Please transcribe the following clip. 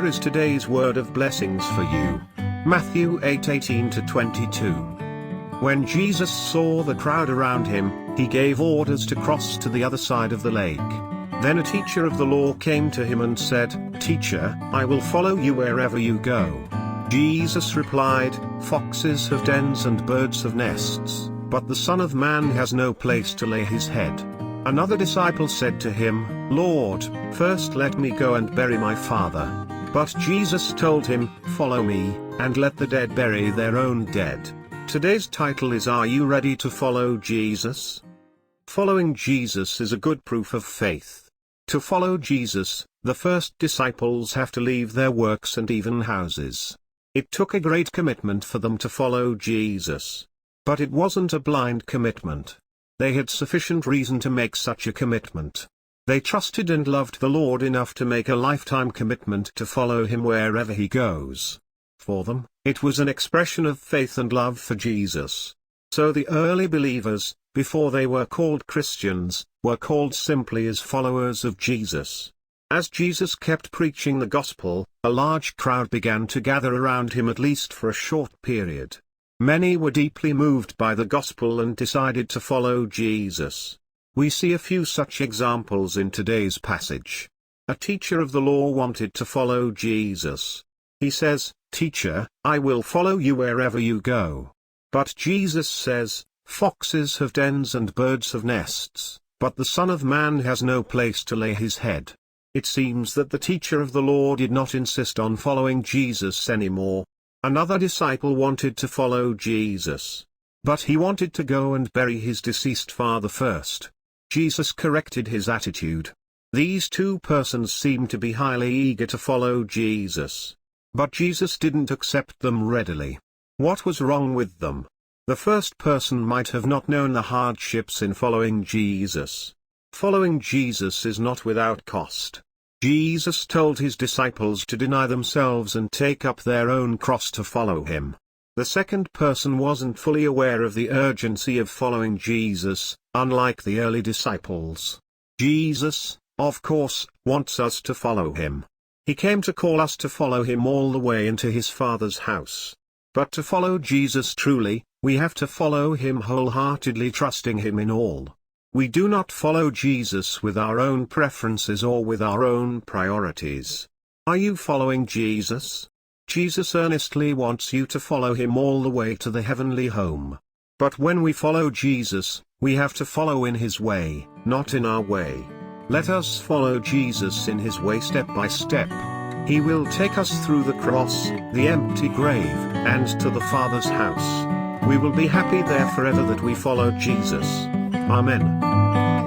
here is today's word of blessings for you. Matthew 8:18-22. When Jesus saw the crowd around him, he gave orders to cross to the other side of the lake. Then a teacher of the law came to him and said, "Teacher, I will follow you wherever you go." Jesus replied, "Foxes have dens and birds have nests, but the Son of Man has no place to lay his head." Another disciple said to him, "Lord, first let me go and bury my father." But Jesus told him, "Follow me, and let the dead bury their own dead." Today's title is, Are you ready to follow Jesus? Following Jesus is a good proof of faith. To follow Jesus, the first disciples have to leave their works and even houses. It took a great commitment for them to follow Jesus. But it wasn't a blind commitment. They had sufficient reason to make such a commitment. They trusted and loved the Lord enough to make a lifetime commitment to follow him wherever he goes. For them, it was an expression of faith and love for Jesus. So the early believers, before they were called Christians, were called simply as followers of Jesus. As Jesus kept preaching the gospel, a large crowd began to gather around him, at least for a short period. Many were deeply moved by the gospel and decided to follow Jesus. We see a few such examples in today's passage. A teacher of the law wanted to follow Jesus. He says, "Teacher, I will follow you wherever you go." But Jesus says, "Foxes have dens and birds have nests, but the Son of Man has no place to lay his head." It seems that the teacher of the law did not insist on following Jesus anymore. Another disciple wanted to follow Jesus. But he wanted to go and bury his deceased father first. Jesus corrected his attitude. These two persons seemed to be highly eager to follow Jesus. But Jesus didn't accept them readily. What was wrong with them? The first person might have not known the hardships in following Jesus. Following Jesus is not without cost. Jesus told his disciples to deny themselves and take up their own cross to follow him. The second person wasn't fully aware of the urgency of following Jesus, unlike the early disciples. Jesus, of course, wants us to follow him. He came to call us to follow him all the way into his Father's house. But to follow Jesus truly, we have to follow him wholeheartedly, trusting him in all. We do not follow Jesus with our own preferences or with our own priorities. Are you following Jesus? Jesus earnestly wants you to follow him all the way to the heavenly home. But when we follow Jesus, we have to follow in his way, not in our way. Let us follow Jesus in his way step by step. He will take us through the cross, the empty grave, and to the Father's house. We will be happy there forever that we followed Jesus. Amen.